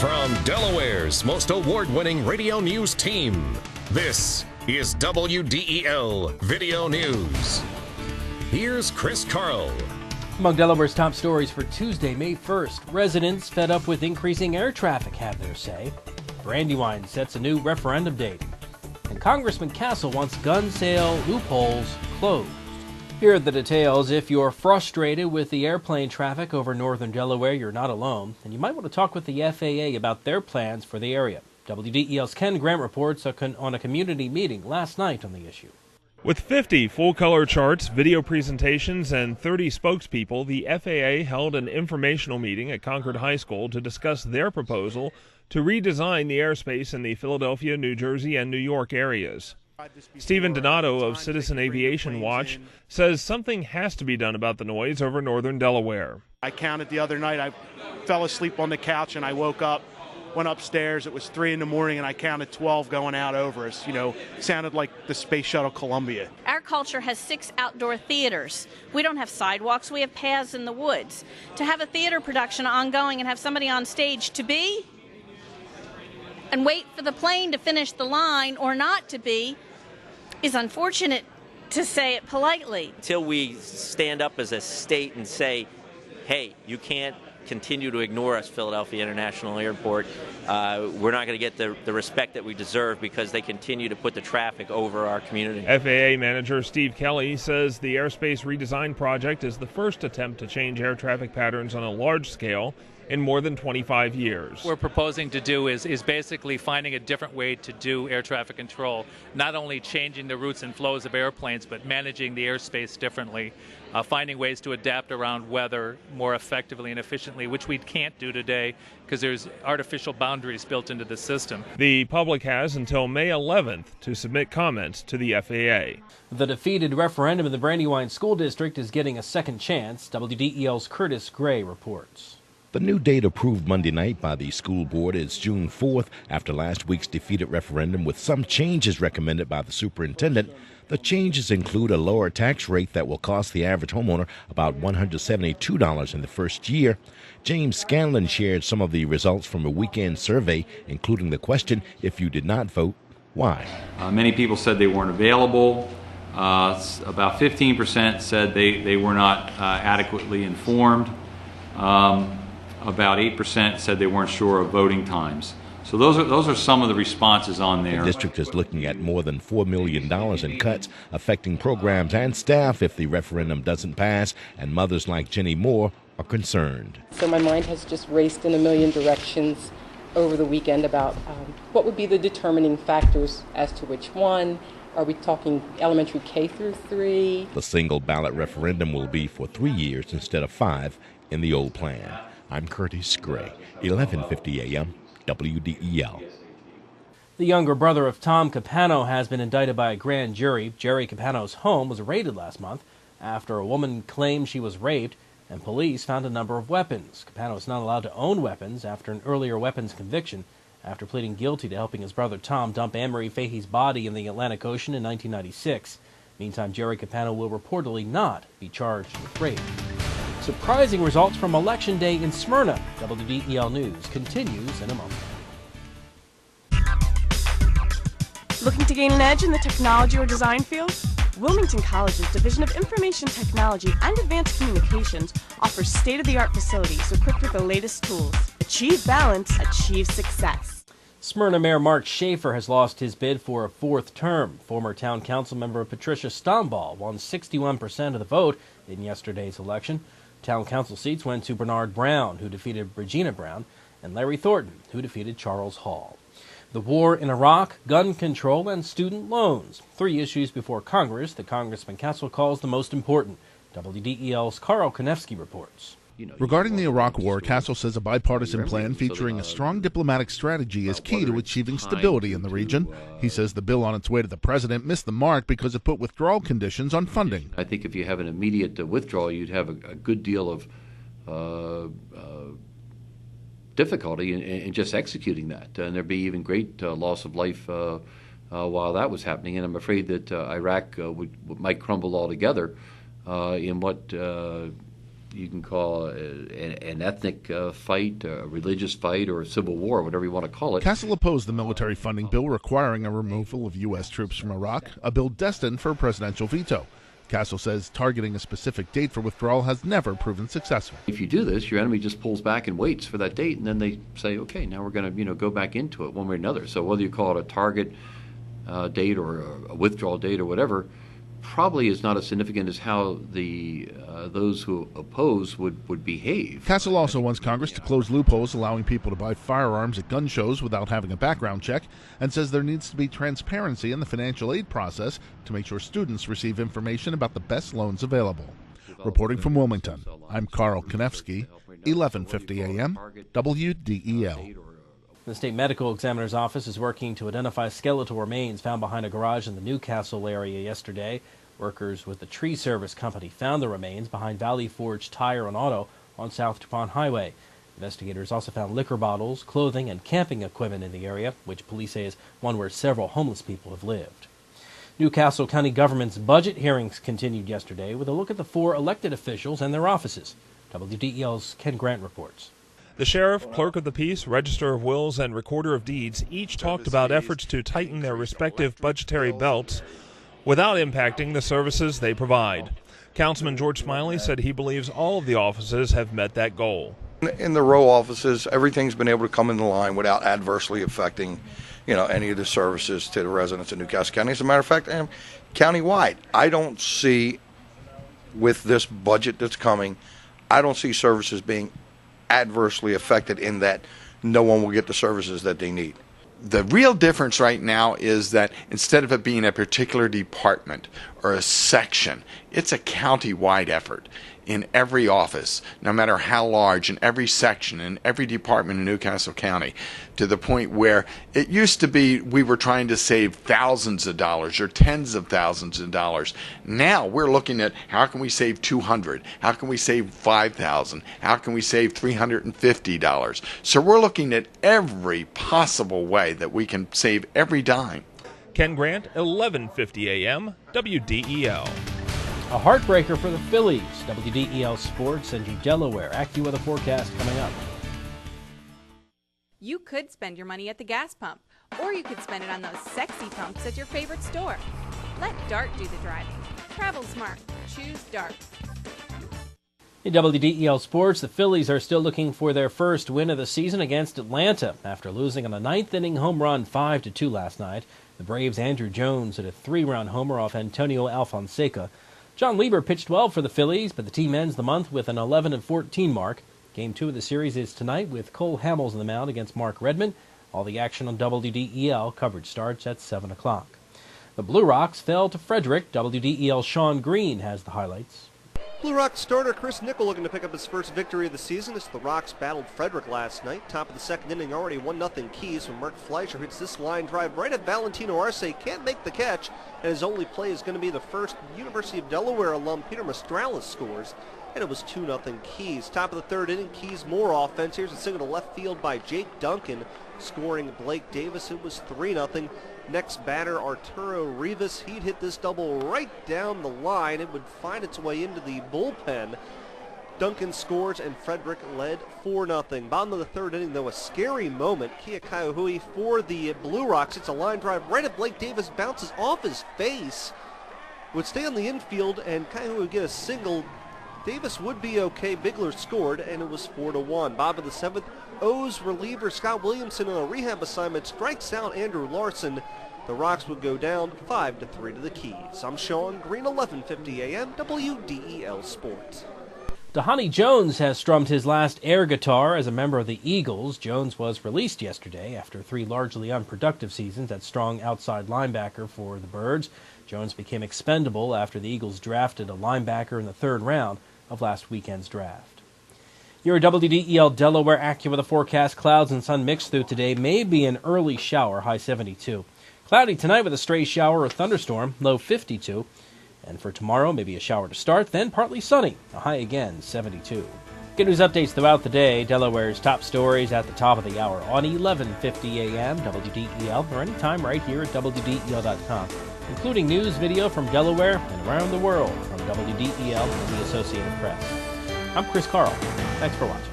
From Delaware's most award-winning radio news team, this is WDEL Video News. Here's Chris Carl. Among Delaware's top stories for Tuesday, May 1st, residents fed up with increasing air traffic have their say. Brandywine sets a new referendum date. And Congressman Castle wants gun sale loopholes closed. Here are the details. If you're frustrated with the airplane traffic over northern Delaware, you're not alone, and you might want to talk with the FAA about their plans for the area. WDEL's Ken Grant reports on a community meeting last night on the issue. With 50 full-color charts, video presentations, and 30 spokespeople, the FAA held an informational meeting at Concord High School to discuss their proposal to redesign the airspace in the Philadelphia, New Jersey, and New York areas. Stephen Donato of Citizen Aviation Watch says something has to be done about the noise over northern Delaware. I counted the other night. I fell asleep on the couch and I woke up, went upstairs. It was 3 a.m. and I counted 12 going out over us. You know, sounded like the Space Shuttle Columbia. Our culture has 6 outdoor theaters. We don't have sidewalks. We have paths in the woods. To have a theater production ongoing and have somebody on stage to be and wait for the plane to finish the line or not to be is unfortunate, to say it politely. Until we stand up as a state and say, hey, you can't continue to ignore us, Philadelphia International Airport, we're not going to get the respect that we deserve because they continue to put the traffic over our community. FAA manager Steve Kelly says the airspace redesign project is the first attempt to change air traffic patterns on a large scale in more than 25 years. What we're proposing to do is basically finding a different way to do air traffic control, not only changing the routes and flows of airplanes, but managing the airspace differently, finding ways to adapt around weather more effectively and efficiently, which we can't do today because there's artificial boundaries built into the system. The public has until May 11th to submit comments to the FAA. The defeated referendum in the Brandywine School District is getting a second chance. WDEL's Curtis Gray reports. The new date approved Monday night by the school board is June 4th after last week's defeated referendum with some changes recommended by the superintendent. The changes include a lower tax rate that will cost the average homeowner about $172 in the first year. James Scanlon shared some of the results from a weekend survey, including the question, if you did not vote, why? Many people said they weren't available. About 15% said they were not adequately informed. About 8% said they weren't sure of voting times. So those are some of the responses on there. The district is looking at more than $4 million in cuts affecting programs and staff if the referendum doesn't pass, and mothers like Jenny Moore are concerned. So my mind has just raced in a million directions over the weekend about what would be the determining factors as to which one. Are we talking elementary K through 3? The single ballot referendum will be for 3 years instead of 5 in the old plan. I'm Curtis Gray, 1150 AM, WDEL. The younger brother of Tom Capano has been indicted by a grand jury. Jerry Capano's home was raided last month after a woman claimed she was raped, and police found a number of weapons. Capano is not allowed to own weapons after an earlier weapons conviction after pleading guilty to helping his brother Tom dump Anne-Marie Fahey's body in the Atlantic Ocean in 1996. Meantime, Jerry Capano will reportedly not be charged with rape. Surprising results from Election Day in Smyrna. WDEL News continues in a moment. Looking to gain an edge in the technology or design field? Wilmington College's Division of Information Technology and Advanced Communications offers state-of-the-art facilities equipped with the latest tools. Achieve balance, achieve success. Smyrna Mayor Mark Schaefer has lost his bid for a 4th term. Former town council member Patricia Stomball won 61% of the vote in yesterday's election. Town council seats went to Bernard Brown, who defeated Regina Brown, and Larry Thornton, who defeated Charles Hall. The war in Iraq, gun control, and student loans. 3 issues before Congress that Congressman Castle calls the most important. WDEL's Carl Konevsky reports. Regarding the Iraq War, Castle says a bipartisan plan featuring a strong diplomatic strategy is key to achieving stability in the region. He says the bill on its way to the president missed the mark because it put withdrawal conditions on funding. I think if you have an immediate withdrawal, you'd have a good deal of difficulty in just executing that. And there'd be even great loss of life while that was happening. And I'm afraid that Iraq might crumble altogether in what you can call an ethnic fight, a religious fight, or a civil war, whatever you want to call it. Castle opposed the military funding bill requiring a removal of U.S. troops from Iraq, a bill destined for a presidential veto. Castle says targeting a specific date for withdrawal has never proven successful. If you do this, your enemy just pulls back and waits for that date, and then they say, okay, now we're going to go back into it one way or another. So whether you call it a target date or a withdrawal date or whatever, probably is not as significant as how those who oppose would behave. Castle also wants Congress to close loopholes allowing people to buy firearms at gun shows without having a background check, and says there needs to be transparency in the financial aid process to make sure students receive information about the best loans available. Reporting from Wilmington, I'm Carl Konevsky, 1150 AM, WDEL. The state medical examiner's office is working to identify skeletal remains found behind a garage in the Newcastle area yesterday. Workers with the tree service company found the remains behind Valley Forge Tire and Auto on South DuPont Highway. Investigators also found liquor bottles, clothing, and camping equipment in the area, which police say is one where several homeless people have lived. Newcastle County government's budget hearings continued yesterday with a look at the 4 elected officials and their offices. WDEL's Ken Grant reports. The sheriff, clerk of the peace, register of wills, and recorder of deeds each talked about efforts to tighten their respective budgetary belts without impacting the services they provide. Councilman George Smiley said he believes all of the offices have met that goal. In the row offices, everything's been able to come into line without adversely affecting, any of the services to the residents of Newcastle County. As a matter of fact, countywide, I don't see, with this budget that's coming, I don't see services being adversely affected in that no one will get the services that they need. The real difference right now is that instead of it being a particular department or a section, it's a county-wide effort in every office, no matter how large, in every section, in every department in Newcastle County, to the point where it used to be we were trying to save thousands of dollars or tens of thousands of dollars. Now we're looking at how can we save $200, how can we save $5,000, how can we save $350. So we're looking at every possible way that we can save every dime. Ken Grant, 1150 AM, WDEL. A heartbreaker for the Phillies. WDEL Sports sends you Delaware. AccuWeather forecast coming up. You could spend your money at the gas pump, or you could spend it on those sexy pumps at your favorite store. Let Dart do the driving. Travel smart. Choose Dart. In WDEL Sports, the Phillies are still looking for their first win of the season against Atlanta after losing on a ninth-inning home run 5-2 last night. The Braves' Andrew Jones hit a 3-run homer off Antonio Alfonseca. John Lieber pitched well for the Phillies, but the team ends the month with an 11-14 mark. Game 2 of the series is tonight with Cole Hamels on the mound against Mark Redmond. All the action on WDEL. Coverage starts at 7 o'clock. The Blue Rocks fell to Frederick. WDEL's Sean Green has the highlights. Blue Rocks starter Chris Nickel looking to pick up his first victory of the season as the Rocks battled Frederick last night. Top of the second inning, already 1-0 Keys when Mark Fleischer hits this line drive right at Valentino Arce. Can't make the catch, and his only play is going to be the first University of Delaware alum Peter Mastralis scores, and it was 2-0 Keys. Top of the third inning, Keys more offense. Here's a single to left field by Jake Duncan, scoring Blake Davis. It was 3-0. Next batter, Arturo Rivas. He'd hit this double right down the line. It would find its way into the bullpen. Duncan scores, and Frederick led 4-0. Bottom of the third inning, though, a scary moment. Kia Kaiahui for the Blue Rocks. It's a line drive right at Blake Davis, bounces off his face. Would stay on the infield, and Kaiahui would get a single. Davis would be okay. Bigler scored, and it was 4-1. Bottom of the seventh, O's reliever Scott Williamson on a rehab assignment strikes out Andrew Larson. The Rocks would go down 5-3 to the Keys. I'm Sean Green, 1150 AM, WDEL Sports. Dhani Jones has strummed his last air guitar as a member of the Eagles. Jones was released yesterday after 3 largely unproductive seasons at strong outside linebacker for the Birds. Jones became expendable after the Eagles drafted a linebacker in the 3rd round of last weekend's draft. Your WDEL Delaware AccuWeather forecast: clouds and sun mixed through today. Maybe an early shower, high 72. Cloudy tonight with a stray shower or thunderstorm, low 52. And for tomorrow, maybe a shower to start, then partly sunny, a high again, 72. Good news updates throughout the day. Delaware's top stories at the top of the hour on 1150 AM, WDEL, or anytime right here at WDEL.com, including news, video from Delaware and around the world from WDEL and the Associated Press. I'm Chris Carl. Thanks for watching.